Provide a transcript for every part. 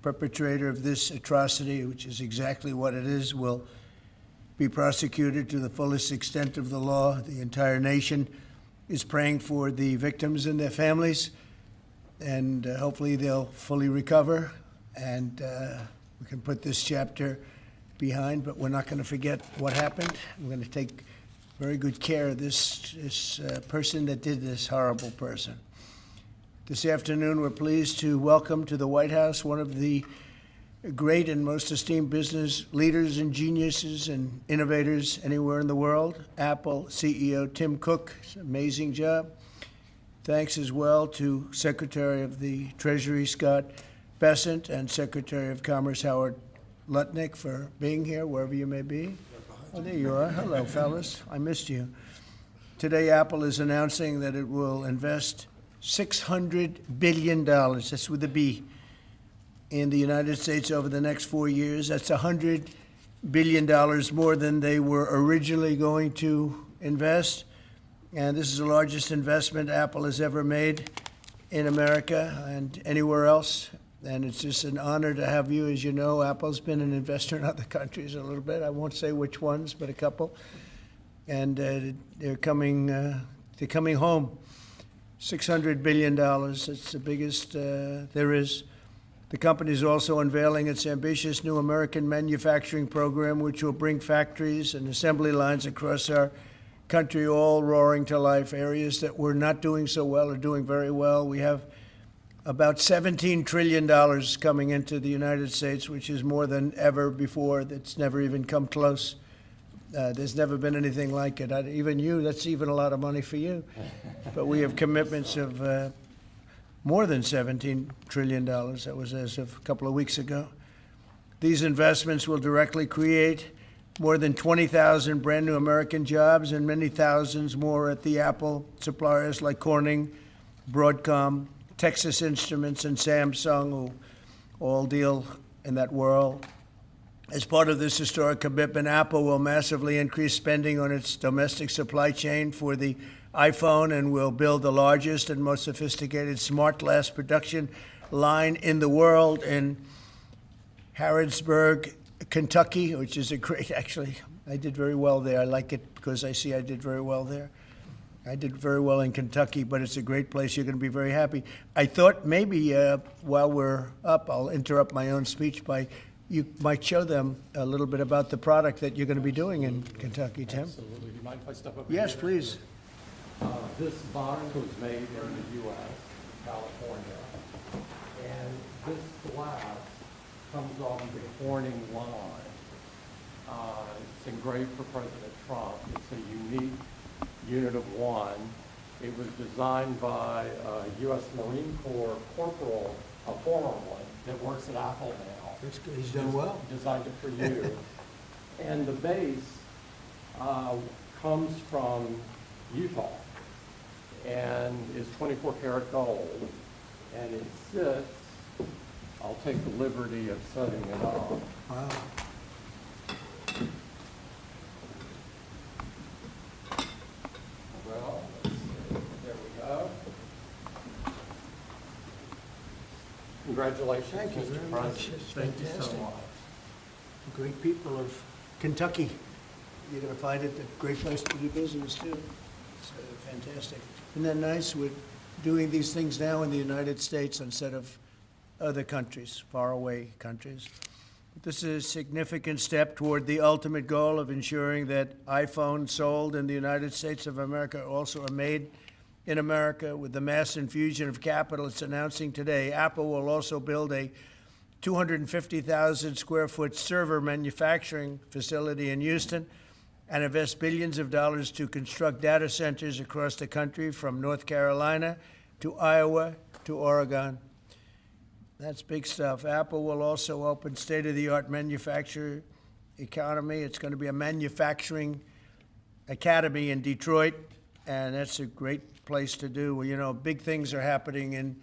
perpetrator of this atrocity, which is exactly what it is, will be prosecuted to the fullest extent of the law. The entire nation is praying for the victims and their families, and hopefully they'll fully recover, and we can put this chapter behind, but we're not going to forget what happened. We're going to take very good care of this person that did this, horrible person. This afternoon, we're pleased to welcome to the White House one of the great and most esteemed business leaders and geniuses and innovators anywhere in the world, Apple CEO Tim Cook. It's an amazing job. Thanks as well to Secretary of the Treasury Scott Bessent and Secretary of Commerce Howard Lutnick for being here, wherever you may be. Oh, there you are. Hello, fellas. I missed you. Today, Apple is announcing that it will invest $600 billion, that's with a B, in the United States over the next 4 years. That's $100 billion more than they were originally going to invest. And this is the largest investment Apple has ever made in America and anywhere else. And it's just an honor to have you. As you know, Apple's been an investor in other countries a little bit. I won't say which ones, but a couple. And they're coming home. $600 billion, it's the biggest there is. The company is also unveiling its ambitious new American manufacturing program, which will bring factories and assembly lines across our country all roaring to life. Areas that were not doing so well are doing very well. We have about $17 trillion coming into the United States, which is more than ever before. That's never even come close. There's never been anything like it. Even you, that's even a lot of money for you. But we have commitments of more than $17 trillion. That was as of a couple of weeks ago. These investments will directly create more than 20,000 brand new American jobs and many thousands more at the Apple suppliers like Corning, Broadcom, Texas Instruments, and Samsung, who all deal in that world. As part of this historic commitment, Apple will massively increase spending on its domestic supply chain for the iPhone and will build the largest and most sophisticated smart glass production line in the world in Harrodsburg, Kentucky, which is a great, actually, I did very well there. I like it because I see I did very well there. I did very well in Kentucky, but it's a great place. You're going to be very happy. I thought maybe while we're up, I'll interrupt my own speech by you might show them a little bit about the product that you're going to be doing in Kentucky, Tim. Absolutely. Do you mind if I step up? Yes, here? please. This box was made in the U.S., California, and this glass comes off the Corning line. It's engraved for President Trump. It's a unique unit of one. It was designed by a U.S. Marine Corps corporal, a former one, that works at Apple now. That's good. He's done well. Designed it for you. And the base comes from Utah and is 24 karat gold. And it sits, I'll take the liberty of setting it up. Wow. Well, let's see. There we go. Congratulations, Thank you Mr. very much. President. It's Thank you so fantastic. much. Great people of Kentucky. You're going to find it a great place to do business, too. It's fantastic. Isn't that nice? We're doing these things now in the United States instead of other countries, faraway countries. This is a significant step toward the ultimate goal of ensuring that iPhones sold in the United States of America also are made in America. With the mass infusion of capital it's announcing today, Apple will also build a 250,000 square foot server manufacturing facility in Houston and invest billions of dollars to construct data centers across the country from North Carolina to Iowa to Oregon. That's big stuff. Apple will also open state-of-the-art manufacturing economy. It's going to be a manufacturing academy in Detroit, and that's a great place to do. Well, you know, big things are happening in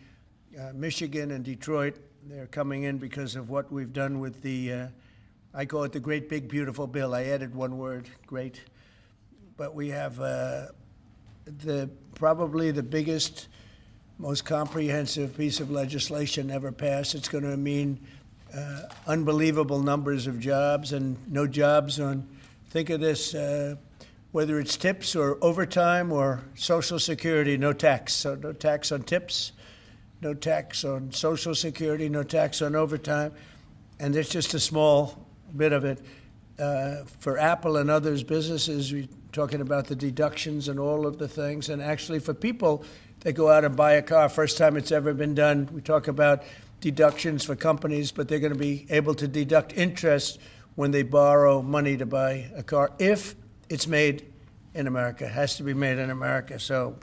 Michigan and Detroit. They're coming in because of what we've done with the, I call it the Great Big Beautiful Bill. I added one word, great. But we have probably the biggest, most comprehensive piece of legislation ever passed. It's going to mean unbelievable numbers of jobs and no jobs on, think of this, whether it's tips or overtime or Social Security, no tax. So no tax on tips, no tax on Social Security, no tax on overtime. And there's just a small bit of it. For Apple and others businesses, we're talking about the deductions and all of the things. And actually for people that go out and buy a car, first time it's ever been done, we talk about deductions for companies, but they're going to be able to deduct interest when they borrow money to buy a car if it's made in America. It has to be made in America. So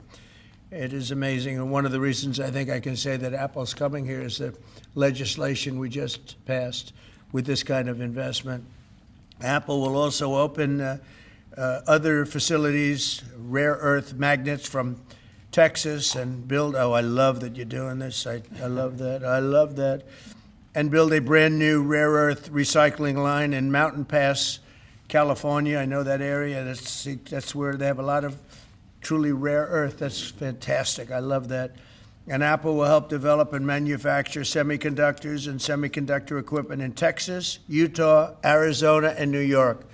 it is amazing. And one of the reasons I think I can say that Apple's coming here is the legislation we just passed with this kind of investment. Apple will also open other facilities, rare earth magnets from Texas, and build, oh, I love that you're doing this. I love that. I love that. And build a brand new rare earth recycling line in Mountain Pass, California. I know that area. That's where they have a lot of truly rare earth. That's fantastic. I love that. And Apple will help develop and manufacture semiconductors and semiconductor equipment in Texas, Utah, Arizona, and New York.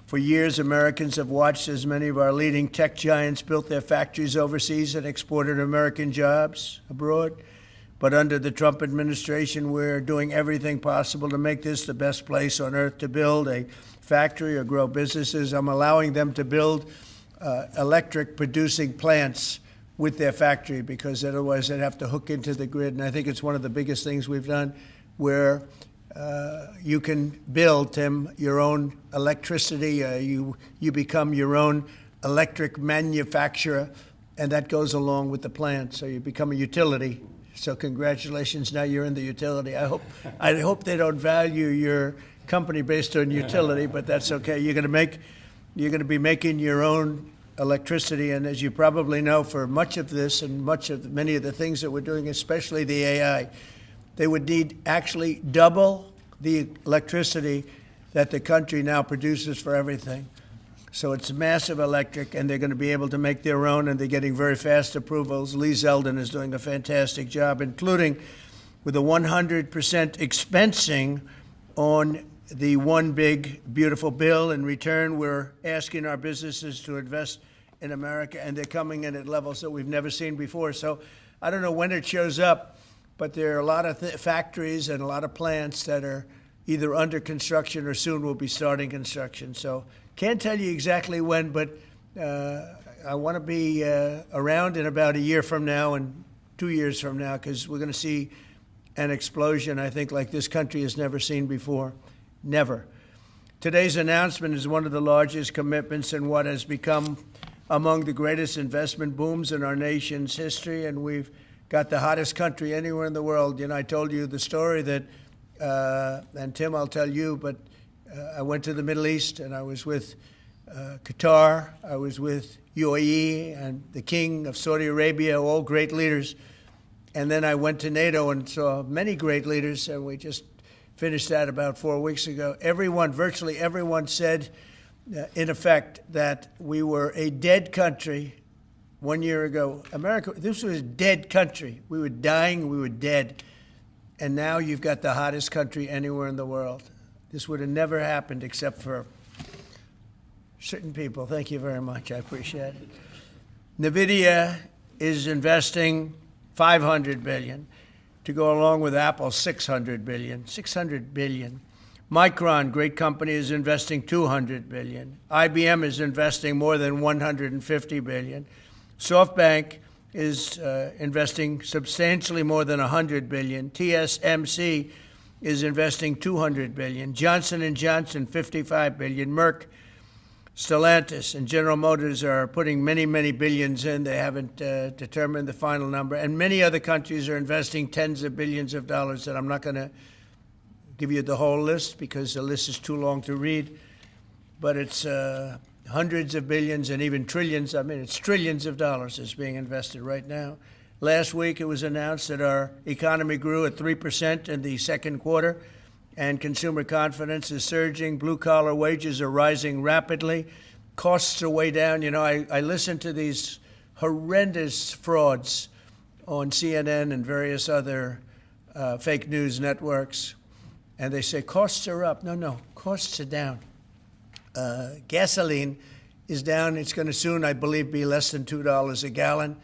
For years, Americans have watched as many of our leading tech giants built their factories overseas and exported American jobs abroad. But under the Trump administration, we're doing everything possible to make this the best place on earth to build a factory or grow businesses. I'm allowing them to build electric producing plants with their factory, because otherwise they'd have to hook into the grid. And I think it's one of the biggest things we've done, where you can build, Tim, your own electricity. You become your own electric manufacturer, and that goes along with the plant. So you become a utility. So congratulations, now you're in the utility. I hope they don't value your company based on utility, but that's okay. You're going to be making your own electricity, and as you probably know, for much of this and many of the things that we're doing, especially the AI, they would need actually double the electricity that the country now produces for everything. So it's massive electric, and they're going to be able to make their own, and they're getting very fast approvals. Lee Zeldin is doing a fantastic job, including with a 100% expensing on the One Big Beautiful Bill. In return, we're asking our businesses to invest in America, and they're coming in at levels that we've never seen before. So I don't know when it shows up, but there are a lot of factories and a lot of plants that are either under construction or soon will be starting construction. So can't tell you exactly when, but I want to be around in about a year from now and 2 years from now, because we're going to see an explosion, I think, like this country has never seen before. Never. Today's announcement is one of the largest commitments in what has become among the greatest investment booms in our nation's history, and we've got the hottest country anywhere in the world. You know, I told you the story that, and Tim, I'll tell you, but I went to the Middle East, and I was with Qatar, I was with UAE, and the King of Saudi Arabia, all great leaders. And then I went to NATO and saw many great leaders, and we just finished that about 4 weeks ago. Virtually everyone said, in effect, that we were a dead country 1 year ago. America, this was a dead country. We were dying, we were dead. And now you've got the hottest country anywhere in the world. This would have never happened except for certain people. Thank you very much. I appreciate it. NVIDIA is investing $500 billion to go along with Apple's $600 billion. $600 billion. Micron, great company, is investing $200 billion. IBM is investing more than $150 billion. SoftBank is investing substantially more than $100 billion. TSMC is investing $200 billion. Johnson & Johnson, $55 billion. Merck, Stellantis, and General Motors are putting many, many billions in. They haven't determined the final number. And many other countries are investing tens of billions of dollars, and I'm not going to give you the whole list because the list is too long to read. But it's hundreds of billions and even trillions. I mean, it's trillions of dollars that's being invested right now. Last week, it was announced that our economy grew at 3% in the second quarter, and consumer confidence is surging. Blue-collar wages are rising rapidly. Costs are way down. You know, I listen to these horrendous frauds on CNN and various other fake news networks. and they say costs are up. No, costs are down. Gasoline is down. It's going to soon, I believe, be less than $2 a gallon.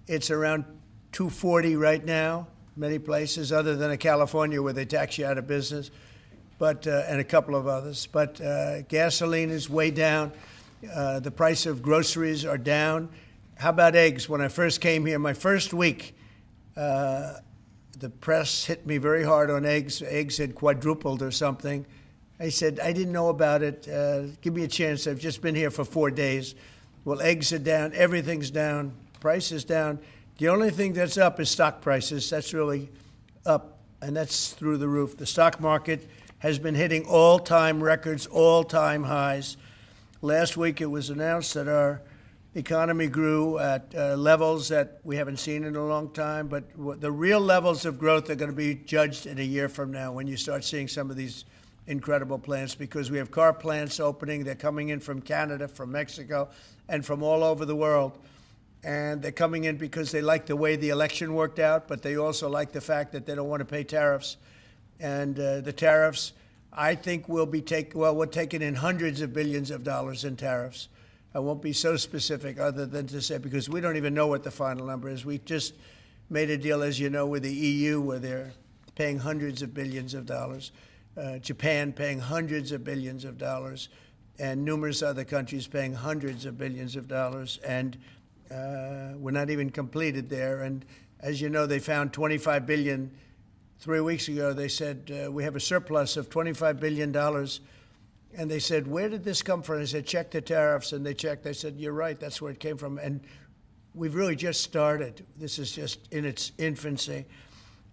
It's around $2.40 right now, many places, other than California where they tax you out of business, but and a couple of others. But gasoline is way down. The price of groceries are down. How about eggs? When I first came here, my first week, the press hit me very hard on eggs. Eggs had quadrupled or something. I said, I didn't know about it. Give me a chance. I've just been here for 4 days. Well, eggs are down. Everything's down. Price is down. The only thing that's up is stock prices. That's really up, and that's through the roof. The stock market has been hitting all-time records, all-time highs. Last week it was announced that our economy grew at levels that we haven't seen in a long time, but the real levels of growth are going to be judged in a year from now when you start seeing some of these incredible plants, because we have car plants opening. They're coming in from Canada, from Mexico, and from all over the world. And they're coming in because they like the way the election worked out, but they also like the fact that they don't want to pay tariffs. And the tariffs, I think, we're taking in hundreds of billions of dollars in tariffs. I won't be so specific other than to say, because we don't even know what the final number is. We just made a deal, as you know, with the EU where they're paying hundreds of billions of dollars. Japan paying hundreds of billions of dollars, and numerous other countries paying hundreds of billions of dollars. And we're not even completed there. And as you know, they found $25 billion 3 weeks ago. They said, we have a surplus of $25 billion. And they said, where did this come from? I said, check the tariffs. And they checked. They said, you're right. That's where it came from. And we've really just started. This is just in its infancy.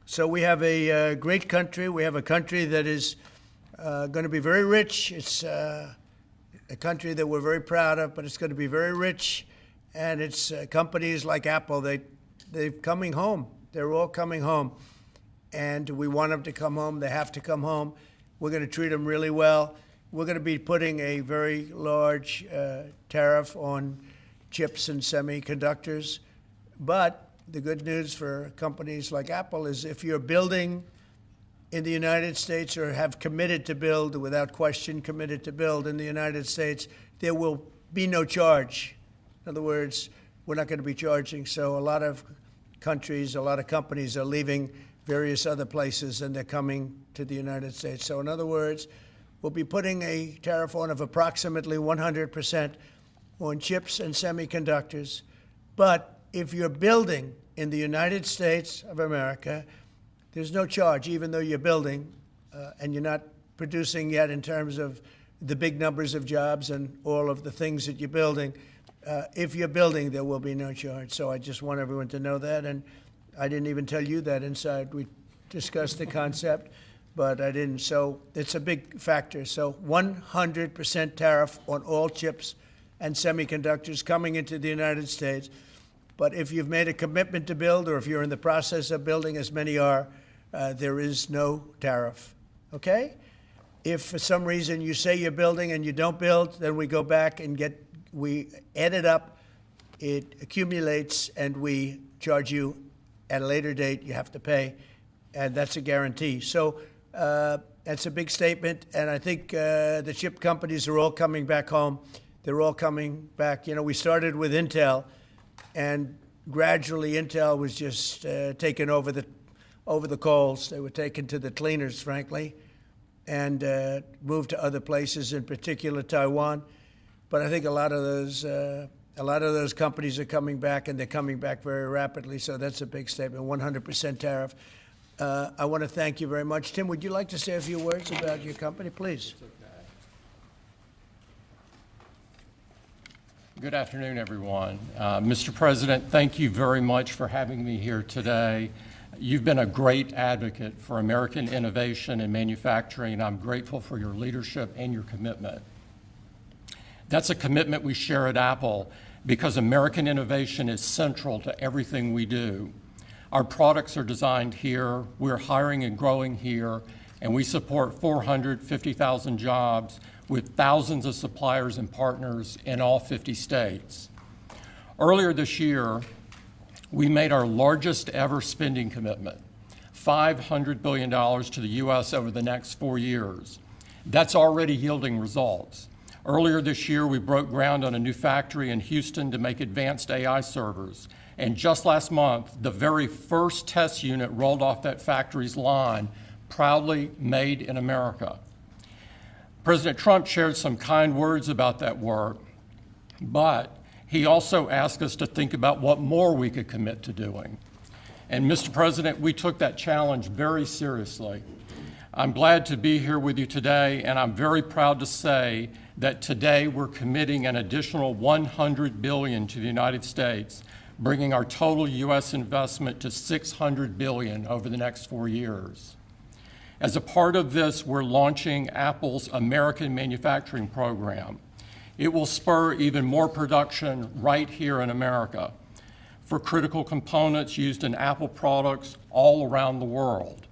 So we have a great country. We have a country that is going to be very rich. It's a country that we're very proud of, but it's going to be very rich. And it's companies like Apple. They're coming home. They're all coming home. And we want them to come home. They have to come home. We're going to treat them really well. We're going to be putting a very large tariff on chips and semiconductors. But the good news for companies like Apple is if you're building in the United States or have committed to build, without question committed to build in the United States, there will be no charge. In other words, we're not going to be charging. So a lot of countries, a lot of companies are leaving various other places and they're coming to the United States. So in other words, we'll be putting a tariff on of approximately 100% on chips and semiconductors. But if you're building in the United States of America, there's no charge, even though you're building and you're not producing yet in terms of the big numbers of jobs and all of the things that you're building. If you're building, there will be no charge. So I just want everyone to know that. And I didn't even tell you that inside. We discussed the concept, but I didn't. So it's a big factor. So 100% tariff on all chips and semiconductors coming into the United States. But if you've made a commitment to build, or if you're in the process of building, as many are, there is no tariff. Okay? If for some reason you say you're building and you don't build, then we go back and we add it up, it accumulates, and we charge you at a later date. You have to pay, and that's a guarantee. So that's a big statement, and I think the chip companies are all coming back home. They're all coming back. You know, we started with Intel, and gradually Intel was just taken over the coals. They were taken to the cleaners, frankly, and moved to other places, in particular Taiwan. But I think a lot of those companies are coming back, and they're coming back very rapidly. So that's a big statement. 100% tariff. I want to thank you very much. Tim, would you like to say a few words about your company, please? Good afternoon, everyone. Mr. President, thank you very much for having me here today. You've been a great advocate for American innovation and manufacturing, and I'm grateful for your leadership and your commitment. That's a commitment we share at Apple because American innovation is central to everything we do. Our products are designed here, we're hiring and growing here, and we support 450,000 jobs with thousands of suppliers and partners in all 50 states. Earlier this year, we made our largest ever spending commitment, $500 billion to the U.S. over the next 4 years. That's already yielding results. Earlier this year, we broke ground on a new factory in Houston to make advanced AI servers. And just last month, the very first test unit rolled off that factory's line, proudly made in America. President Trump shared some kind words about that work, but he also asked us to think about what more we could commit to doing. And Mr. President, we took that challenge very seriously. I'm glad to be here with you today, and I'm very proud to say that today we're committing an additional $100 billion to the United States, bringing our total U.S. investment to $600 billion over the next 4 years. As a part of this, we're launching Apple's American Manufacturing Program. It will spur even more production right here in America for critical components used in Apple products all around the world.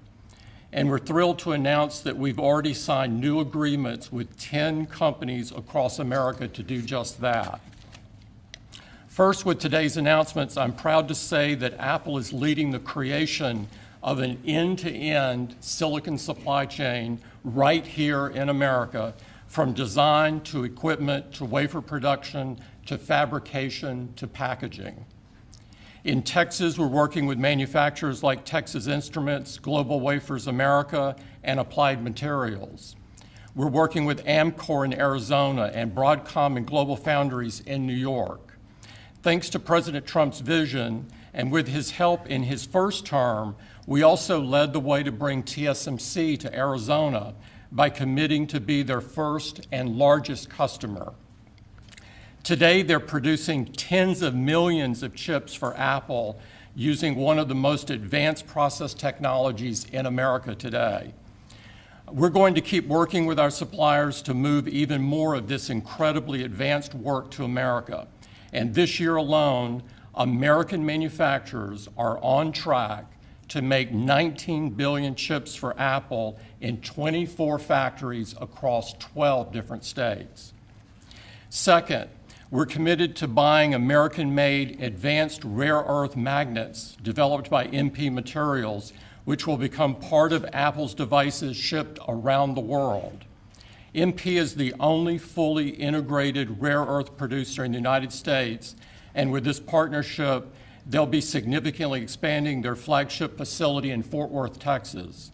And we're thrilled to announce that we've already signed new agreements with 10 companies across America to do just that. First, with today's announcements, I'm proud to say that Apple is leading the creation of an end-to-end silicon supply chain right here in America, from design to equipment to wafer production to fabrication to packaging. In Texas, we're working with manufacturers like Texas Instruments, Global Wafers America, and Applied Materials. We're working with Amcor in Arizona and Broadcom and Global Foundries in New York. Thanks to President Trump's vision, and with his help in his first term, we also led the way to bring TSMC to Arizona by committing to be their first and largest customer. Today, they're producing tens of millions of chips for Apple using one of the most advanced process technologies in America today. We're going to keep working with our suppliers to move even more of this incredibly advanced work to America. And this year alone, American manufacturers are on track to make 19 billion chips for Apple in 24 factories across 12 different states. Second, we're committed to buying American-made advanced rare earth magnets developed by MP Materials, which will become part of Apple's devices shipped around the world. MP is the only fully integrated rare earth producer in the United States, and with this partnership, they'll be significantly expanding their flagship facility in Fort Worth, Texas.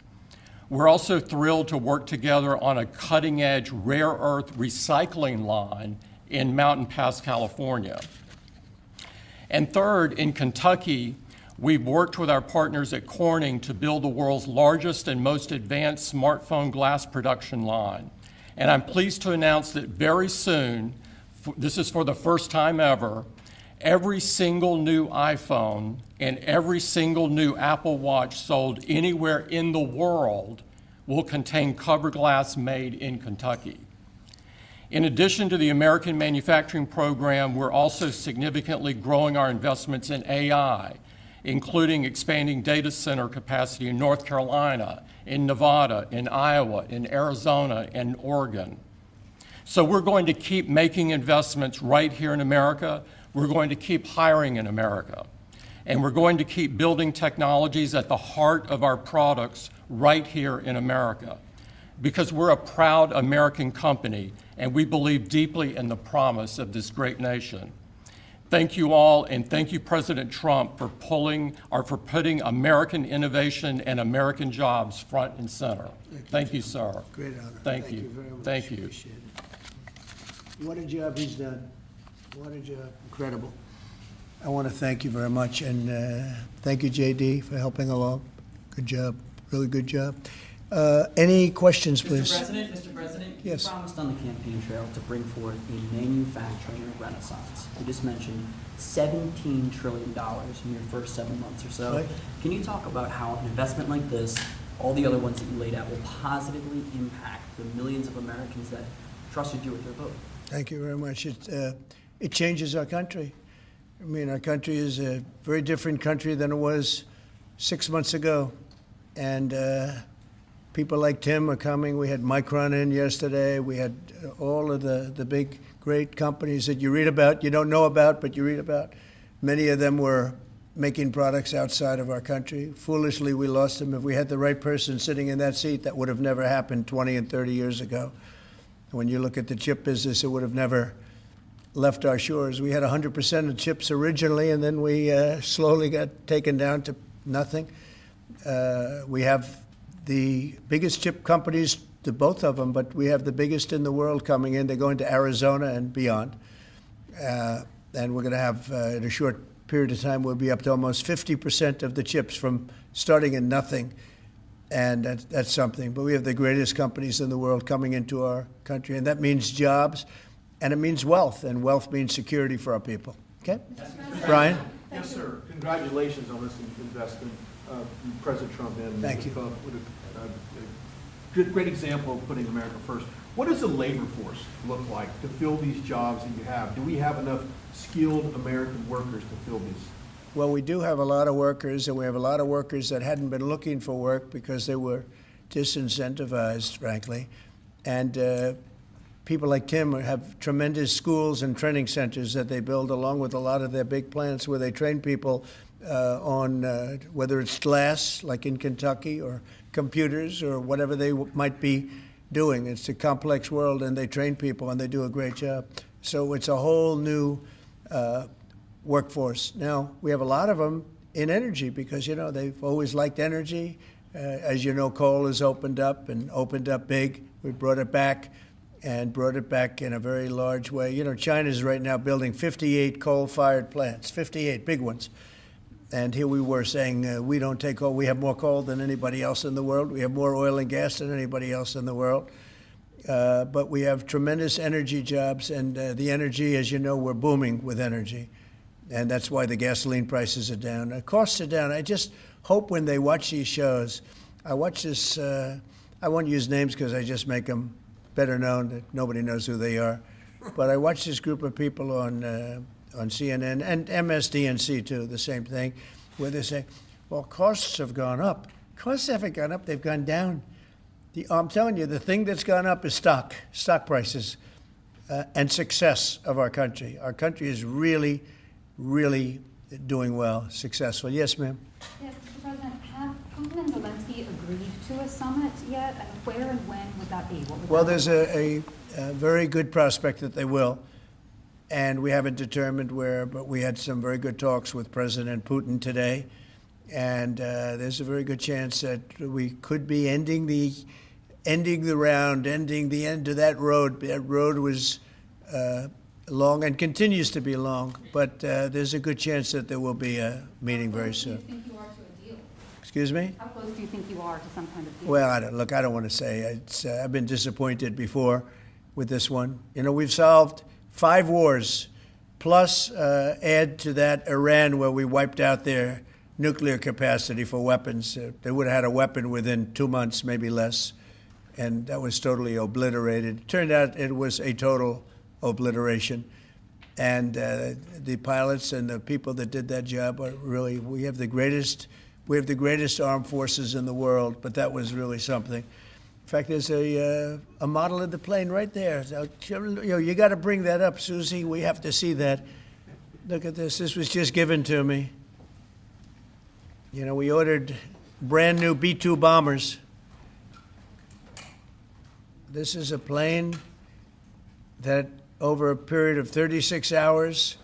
We're also thrilled to work together on a cutting-edge rare earth recycling line in Mountain Pass, California. And third, in Kentucky, we've worked with our partners at Corning to build the world's largest and most advanced smartphone glass production line. And I'm pleased to announce that very soon, this is for the first time ever, every single new iPhone and every single new Apple Watch sold anywhere in the world will contain cover glass made in Kentucky. In addition to the American Manufacturing Program, we're also significantly growing our investments in AI, including expanding data center capacity in North Carolina, in Nevada, in Iowa, in Arizona, and Oregon. So we're going to keep making investments right here in America. We're going to keep hiring in America. And we're going to keep building technologies at the heart of our products right here in America. Because we're a proud American company, and we believe deeply in the promise of this great nation. Thank you all, and thank you, President Trump, for putting American innovation and American jobs front and center. Thank you, sir. Great honor. Thank you. Very much. Thank you. Appreciate it. What a job he's done. What a job. Incredible. I want to thank you very much, and thank you, JD, for helping along. Good job. Really good job. Any questions, please? Mr. President, Yes. you promised on the campaign trail to bring forth a manufacturing renaissance. You just mentioned $17 trillion in your first 7 months or so. Right. Can you talk about how an investment like this, all the other ones that you laid out, will positively impact the millions of Americans that trusted you with their vote? Thank you very much. It changes our country. I mean, our country is a very different country than it was 6 months ago. And people like Tim are coming. We had Micron in yesterday. We had all of the big, great companies that you read about, you don't know about, but you read about. Many of them were making products outside of our country. Foolishly, we lost them. If we had the right person sitting in that seat, that would have never happened 20 and 30 years ago. When you look at the chip business, it would have never left our shores. We had 100% of chips originally, and then we slowly got taken down to nothing. We have the biggest chip companies, to both of them, but we have the biggest in the world coming in. They're going to Arizona and beyond. And we're going to have, in a short period of time, we'll be up to almost 50% of the chips from starting in nothing. And that's something. But we have the greatest companies in the world coming into our country, and that means jobs, and it means wealth, and wealth means security for our people. Okay? Brian? Yes, sir. Congratulations on this investment, President Trump. And Thank you. What a great example of putting America first. What does the labor force look like to fill these jobs that you have? Do we have enough skilled American workers to fill these? Well, we do have a lot of workers, and we have a lot of workers that hadn't been looking for work because they were disincentivized, frankly. And people like Tim have tremendous schools and training centers that they build along with a lot of their big plants where they train people on whether it's glass, like in Kentucky, or computers, or whatever they might be doing. It's a complex world, and they train people, and they do a great job. So it's a whole new workforce. Now, we have a lot of them in energy because, you know, they've always liked energy. As you know, coal has opened up and opened up big. We brought it back and brought it back in a very large way. You know, China's right now building 58 coal-fired plants, 58 big ones. And here we were saying we don't take coal. We have more coal than anybody else in the world. We have more oil and gas than anybody else in the world. But we have tremendous energy jobs, and the energy, as you know, we're booming with energy. And that's why the gasoline prices are down. The costs are down. I just hope when they watch these shows, I watch this, I won't use names because I just make them better known, that nobody knows who they are. But I watch this group of people on CNN and MSDNC too, the same thing, where they say, well, costs have gone up. Costs haven't gone up, they've gone down. I'm telling you, the thing that's gone up is stock prices, and success of our country. Our country is really, really doing well, successful. Yes, ma'am? Yes, Mr. President, have Putin and Zelensky agreed to a summit yet? And where and when would that be? What would Well, that there's a very good prospect that they will. And we haven't determined where, but we had some very good talks with President Putin today. And there's a very good chance that we could be ending the round, ending the end of that road. That road was long and continues to be long, but there's a good chance that there will be a meeting very soon. How close do you think you are to a deal? Excuse me? How close do you think you are to some kind of deal? Well, I don't want to say. I've been disappointed before with this one. You know, we've solved 5 wars, plus add to that Iran, where we wiped out their nuclear capacity for weapons. They would have had a weapon within 2 months, maybe less, and that was totally obliterated. It turned out it was a total obliteration, and the pilots and the people that did that job are really, we have the greatest armed forces in the world, but that was really something. In fact, there's a model of the plane right there. So, you got to bring that up, Susie. We have to see that. Look at this. This was just given to me. You know, we ordered brand new B-2 bombers. This is a plane that over a period of 36 hours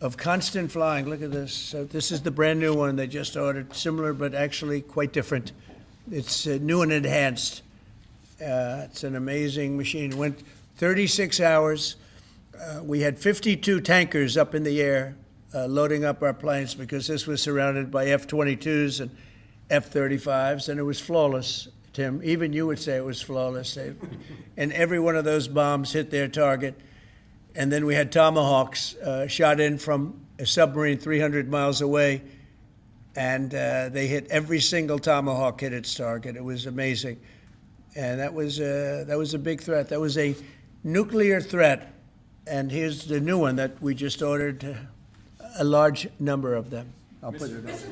of constant flying, look at this. So this is the brand new one they just ordered, similar but actually quite different. It's new and enhanced. It's an amazing machine. It went 36 hours. We had 52 tankers up in the air loading up our planes because this was surrounded by F-22s and F-35s, and it was flawless, Tim. Even you would say it was flawless. And every one of those bombs hit their target. And then we had Tomahawks shot in from a submarine 300 miles away, and they hit every single Tomahawk hit its target. It was amazing. And that was a big threat. That was a nuclear threat. And here's the new one that we just ordered, a large number of them. I'll put it up. Mr.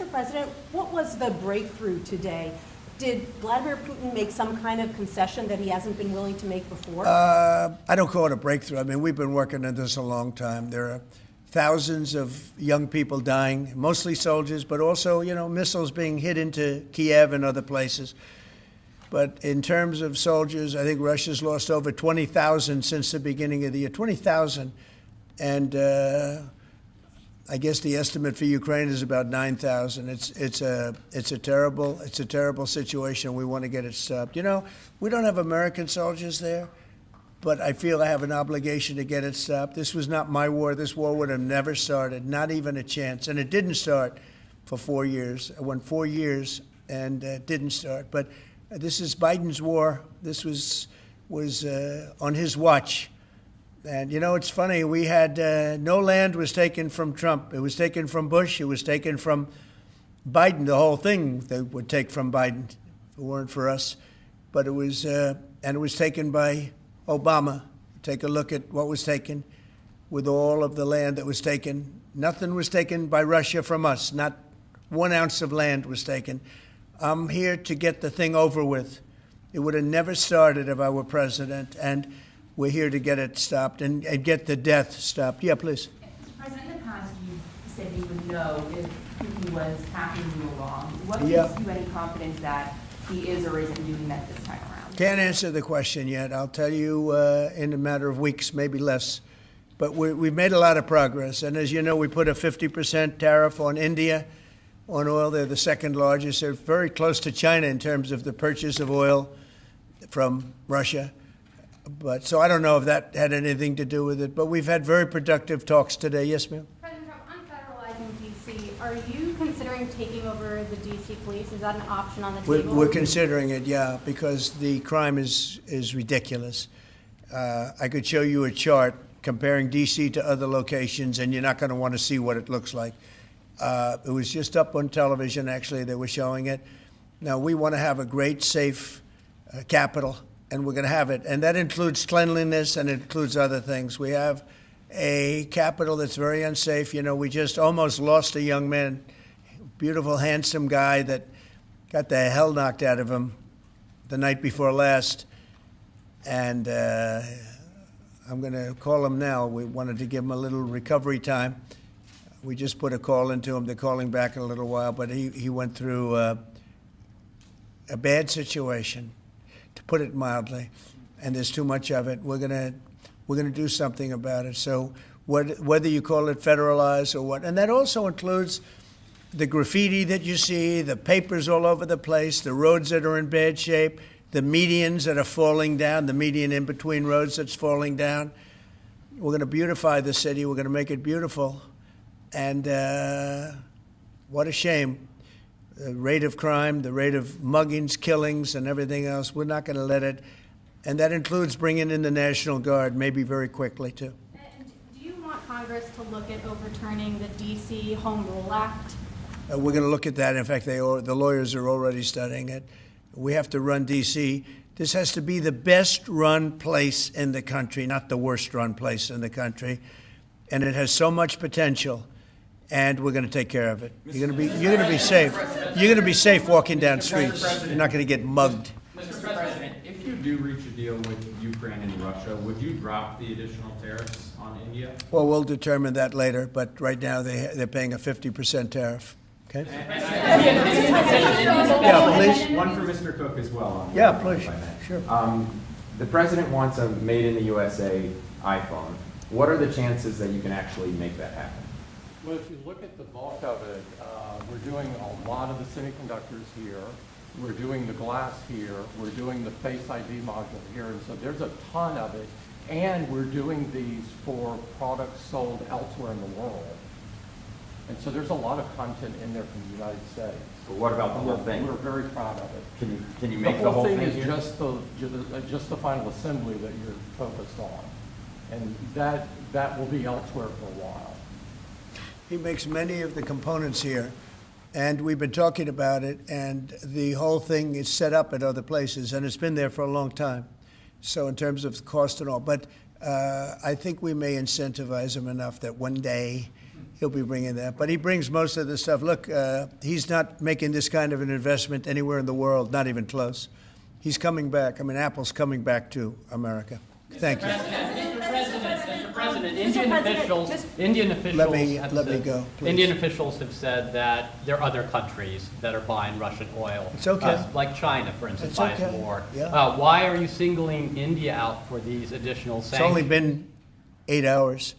President, what was the breakthrough today Did Vladimir Putin make some kind of concession that he hasn't been willing to make before? I don't call it a breakthrough. I mean, we've been working on this a long time. There are thousands of young people dying, mostly soldiers, but also, missiles being hit into Kiev and other places. But in terms of soldiers, I think Russia's lost over 20,000 since the beginning of the year. 20,000. And I guess the estimate for Ukraine is about 9,000. It's a terrible situation. We want to get it stopped. We don't have American soldiers there, but I feel I have an obligation to get it stopped. This was not my war. This war would have never started, not even a chance. And it didn't start for 4 years. It went 4 years and didn't start. But this is Biden's war. This was on his watch. And, it's funny, we had no land was taken from Trump. It was taken from Bush. It was taken from Biden. The whole thing they would take from Biden if it weren't for us. But it was taken by Obama. Take a look at what was taken with all of the land that was taken. Nothing was taken by Russia from us. Not 1 ounce of land was taken. I'm here to get the thing over with. It would have never started if I were president. And we're here to get it stopped and get the death stopped. Yeah, please. President, in the past, you said you would know if Putin was passing you along. What Yeah. gives you any confidence that he is or isn't doing that this time around? Can't answer the question yet. I'll tell you in a matter of weeks, maybe less. But we've made a lot of progress. And as you know, we put a 50% tariff on India on oil. They're the second largest. They're very close to China in terms of the purchase of oil from Russia. But so I don't know if that had anything to do with it. But we've had very productive talks today. Yes, ma'am? President Trump, on federalizing D.C., are you considering taking over the D.C. police? Is that an option on the table? We're considering it, yeah, because the crime is ridiculous. I could show you a chart comparing D.C. to other locations, and you're not going to want to see what it looks like. It was just up on television, actually. They were showing it. Now, we want to have a great, safe capital, and we're going to have it. And that includes cleanliness and it includes other things. We have a capital that's very unsafe. We just almost lost a young man, beautiful, handsome guy that got the hell knocked out of him the night before last. And I'm going to call him now. We wanted to give him a little recovery time. We just put a call into him. They're calling back in a little while. But he went through a bad situation, to put it mildly, and there's too much of it. We're gonna do something about it. So whether you call it federalized or what, and that also includes the graffiti that you see, the papers all over the place, the roads that are in bad shape, the medians that are falling down, the median in between roads that's falling down. We're going to beautify the city. We're going to make it beautiful. And what a shame. The rate of crime, the rate of muggings, killings, and everything else, we're not going to let it. And that includes bringing in the National Guard, maybe very quickly, too. And do you want Congress to look at overturning the D.C. Home Rule Act? We're going to look at that. In fact, the lawyers are already studying it. We have to run D.C. This has to be the best-run place in the country, not the worst-run place in the country. And it has so much potential. And we're going to take care of it. You're going to be safe. You're going to be safe walking down streets. You're not going to get mugged. Mr. President, if you do reach a deal with Ukraine and Russia, would you drop the additional tariffs on India? Well, we'll determine that later. But right now they're paying a 50% tariff. Okay. Yeah, please. One for Mr. Cook as well. On Yeah, please. Sure. The president wants a made in the USA iPhone. What are the chances that you can actually make that happen? Well, if you look at the bulk of it, we're doing a lot of the semiconductors here. We're doing the glass here. We're doing the Face ID module here. And so there's a ton of it. And we're doing these for products sold elsewhere in the world. And so there's a lot of content in there from the United States. But what about the whole thing? We're very proud of it. Can you make the whole thing is here? just the final assembly that you're focused on. And that will be elsewhere for a while. He makes many of the components here, and we've been talking about it, and the whole thing is set up at other places, and it's been there for a long time. So in terms of cost and all, but I think we may incentivize him enough that one day he'll be bringing that. But he brings most of the stuff. Look, he's not making this kind of an investment anywhere in the world, not even close. He's coming back. I mean, Apple's coming back to America. Thank you. Mr. President, Indian President, officials, just- Indian officials Let me have go, said, please. Indian officials have said that there are other countries that are buying Russian oil. It's okay. Like China, for instance, It's buys okay. more. Yeah. Why are you singling India out for these additional It's sanctions? only been 8 hours,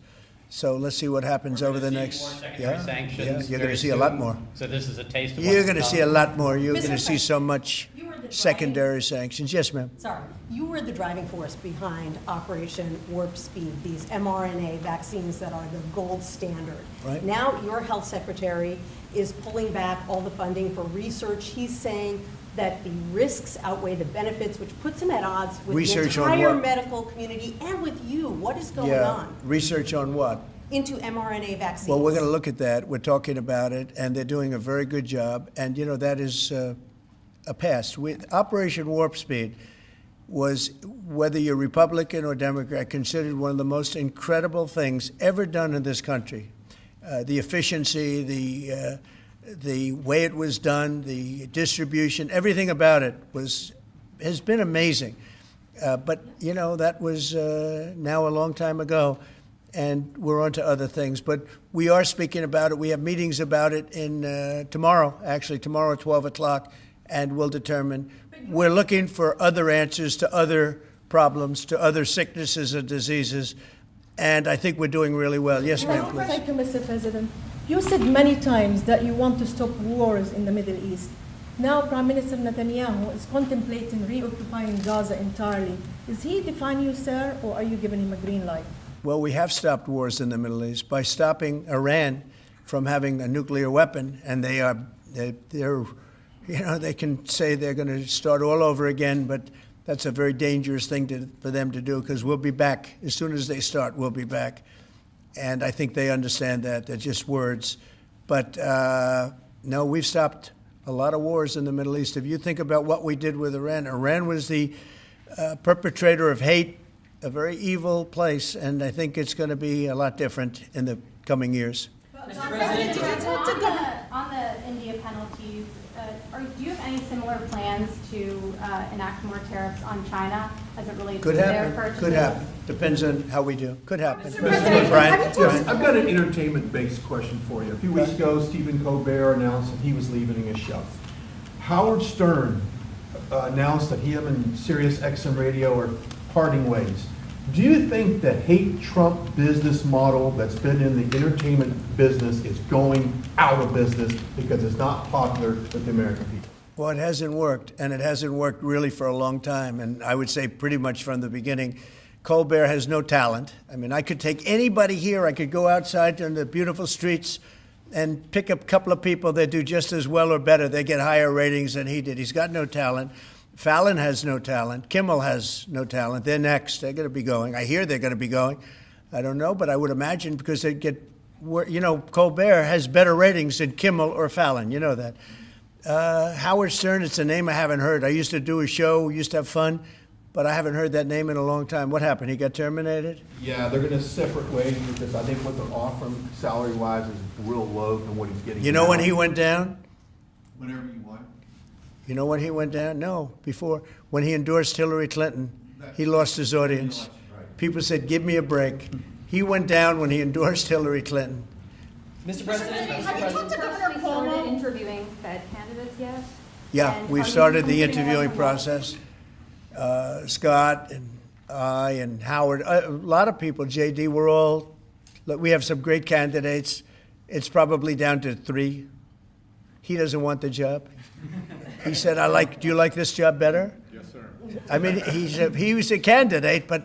so let's see what happens over the next. More secondary sanctions you're going very to see a lot soon. more. So this is a taste of You're what's going to to see a come. lot more. You're Mr. going to see President, so much you were the driving- secondary sanctions. Yes, ma'am. Sorry, you were the driving force behind Operation Warp Speed, these mRNA vaccines that are the gold standard. Right. Now, your health secretary is pulling back all the funding for research. He's saying that the risks outweigh the benefits, which puts him at odds with Research the on entire what? medical community and with you. What is going Yeah. on Research on what? into mRNA vaccines? Well, we're going to look at that. We're talking about it, and they're doing a very good job. And, you know, that is a past. Operation Warp Speed was, whether you're Republican or Democrat, considered one of the most incredible things ever done in this country. The efficiency, the way it was done, the distribution, everything about it has been amazing. But, you know, that was now a long time ago, and we're on to other things. But we are speaking about it. We have meetings about it tomorrow at 12 o'clock, and we'll determine. We're looking for other answers to other problems, to other sicknesses and diseases, and I think we're doing really well. Yes, ma'am, please. Thank you, Mr. President. You said many times that you want to stop wars in the Middle East. Now, Prime Minister Netanyahu is contemplating reoccupying Gaza entirely. Is he defying you, sir, or are you giving him a green light? Well, we have stopped wars in the Middle East by stopping Iran from having a nuclear weapon, and they're you know, they can say they're going to start all over again, but that's a very dangerous thing for them to do, because we'll be back. As soon as they start, we'll be back. And I think they understand that. They're just words. But no, we've stopped a lot of wars in the Middle East. If you think about what we did with Iran, Iran was the perpetrator of hate, a very evil place, and I think it's going to be a lot different in the coming years. On the India penalties, do you have any similar plans to enact more tariffs on China as it relates Could to their happen. purchases? Could happen. Depends on how we do. Could happen. President, Brian? Yes, I've got an entertainment-based question for you. A few weeks ago, Stephen Colbert announced that he was leaving his show. Howard Stern announced that him and Sirius XM Radio are parting ways. Do you think the hate Trump business model that's been in the entertainment business is going out of business because it's not popular with the American people? Well, it hasn't worked, and it hasn't worked really for a long time, and I would say pretty much from the beginning. Colbert has no talent. I mean, I could take anybody here, I could go outside on the beautiful streets and pick up a couple of people that do just as well or better. They get higher ratings than he did. He's got no talent. Fallon has no talent. Kimmel has no talent. They're next. They're going to be going. I hear they're going to be going. I don't know, but I would imagine because they get, you know, Colbert has better ratings than Kimmel or Fallon. You know that. Howard Stern, it's a name I haven't heard. I used to do a show, we used to have fun, but I haven't heard that name in a long time. What happened? He got terminated? Yeah, they're going to separate ways because I think what they're offering salary-wise is real low than what he's getting. You know now. when he went down? Whenever you want. You know when he went down? No, before. When he endorsed Hillary Clinton, he lost his audience. People said, give me a break. He went down when he endorsed Hillary Clinton. Mr. President, Have you talked to Governor Cuomo? Started interviewing Fed candidates yet? Yeah, And we've are you started the considering interviewing that? process. Scott and I and Howard, a lot of people, JD, we have some great candidates. It's probably down to 3. He doesn't want the job. He said, do you like this job better? Yes, sir. I mean, he was a candidate, but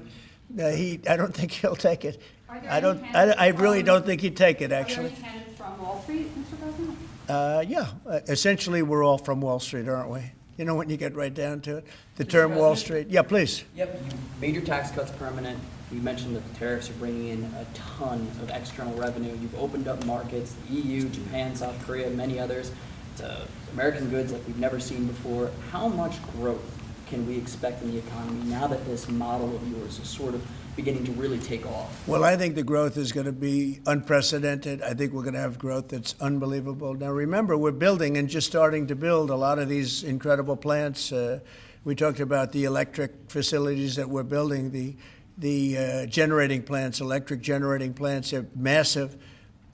I don't think he'll take it. Are there I any candidates really from- don't think he'd take it, Are there actually. any candidates from Wall Street, Mr. President? Yeah, essentially, we're all from Wall Street, aren't we? You know, when you get right down to it. The term Wall Street. Yeah, please. Yep, you made your tax cuts permanent. You mentioned that the tariffs are bringing in a ton of external revenue. You've opened up markets, the EU, Japan, South Korea, many others, to American goods like we've never seen before. How much growth can we expect in the economy now that this model of yours is sort of beginning to really take off? Well, I think the growth is going to be unprecedented. I think we're going to have growth that's unbelievable. Now, remember, we're building and just starting to build a lot of these incredible plants. We talked about the electric facilities that we're building, the generating plants, electric generating plants. They're massive,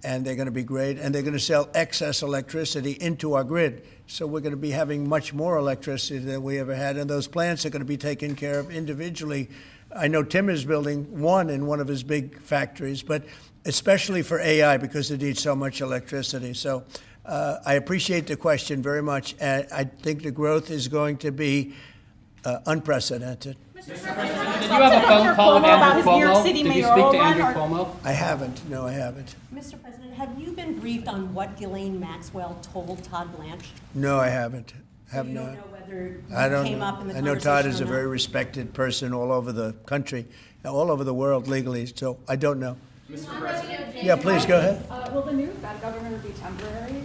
and they're going to be great. And they're going to sell excess electricity into our grid. So we're going to be having much more electricity than we ever had. And those plants are going to be taken care of individually. I know Tim is building one in one of his big factories, but especially for AI because it needs so much electricity. So I appreciate the question very much. And I think the growth is going to be unprecedented. Did you have a phone call with Andrew Cuomo? Did you speak to Andrew Cuomo? I haven't. No, I haven't. Mr. President, have you been briefed on what Ghislaine Maxwell told Todd Blanche? No, I haven't. Have You not. don't know whether I don't came know. up in the I know Todd conversation is a or very not? respected person all over the country, all over the world legally, so I don't know. Mr. President? Yeah, please, go ahead. Will the new Fed governor be temporary?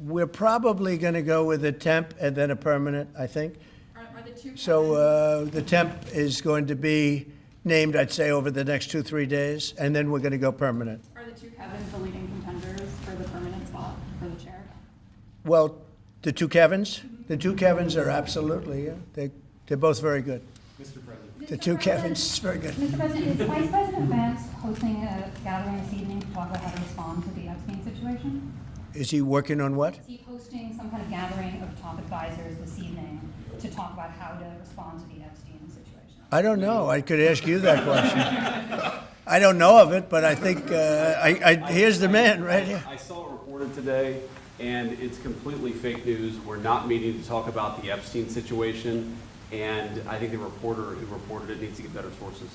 We're probably going to go with a temp and then a permanent, I think. Are the two So the temp is going to be named, I'd say, over the next 2-3 days, and then we're going to go permanent. Are the two Kevins the leading contenders for the permanent spot for the chair? Well, the two Kevins? The two Kevins are absolutely, yeah. They're both very good. Mr. President? The two Kevins, it's very good. Mr. President, is Vice President Vance hosting a gathering this evening to talk about how to respond to the Epstein situation? Is he working on what? Is he hosting some kind of gathering of top advisors this evening to talk about how to respond to the Epstein situation? I don't know. I could ask you that question. I don't know of it, but I think, here's the man right here. I saw it reported today, and it's completely fake news. We're not meeting to talk about the Epstein situation, and I think the reporter who reported it needs to get better sources.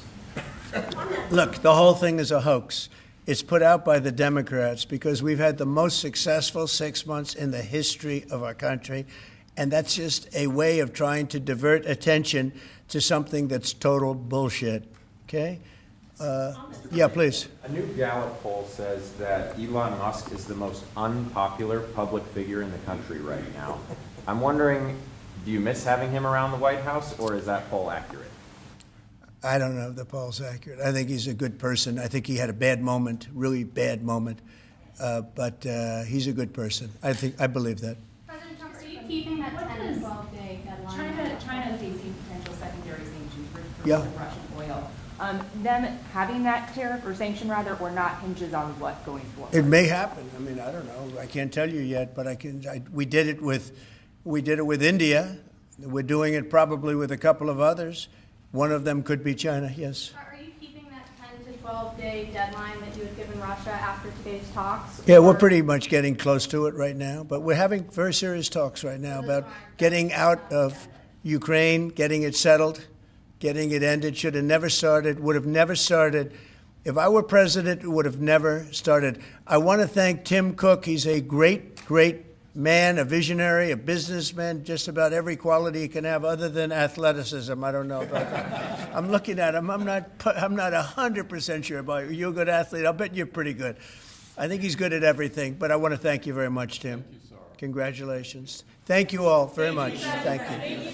Look, the whole thing is a hoax. It's put out by the Democrats because we've had the most successful 6 months in the history of our country, and that's just a way of trying to divert attention to something that's total bullshit. Okay? Yeah, please. A new Gallup poll says that Elon Musk is the most unpopular public figure in the country right now. I'm wondering, do you miss having him around the White House, or is that poll accurate? I don't know if the poll's accurate. I think he's a good person. I think he had a bad moment, really bad moment, but he's a good person. I believe that. President Trump, are you keeping that 10 to 12 day deadline? China facing potential secondary sanctions for Yeah. Russian oil. Them having that tariff or sanction rather, or not, hinges on what going forward? It may happen. I mean, I don't know. I can't tell you yet, but we did it with India. We're doing it probably with a couple of others. One of them could be China. Yes. Are you keeping that 10 to 12 day deadline that you had given Russia after today's talks? Yeah, we're Or- pretty much getting close to it right now, but we're having very serious talks right now about getting out of Ukraine, getting it settled, getting it ended. Should have never started, would have never started. If I were president, it would have never started. I want to thank Tim Cook. He's a great, great man, a visionary, a businessman, just about every quality he can have other than athleticism. I don't know about that. I'm looking at him. I'm not 100% sure about you. You're a good athlete. I'll bet you're pretty good. I think he's good at everything, but I want to thank you very much, Tim. Thank you, sir. Congratulations. Thank you all very much. Thank you.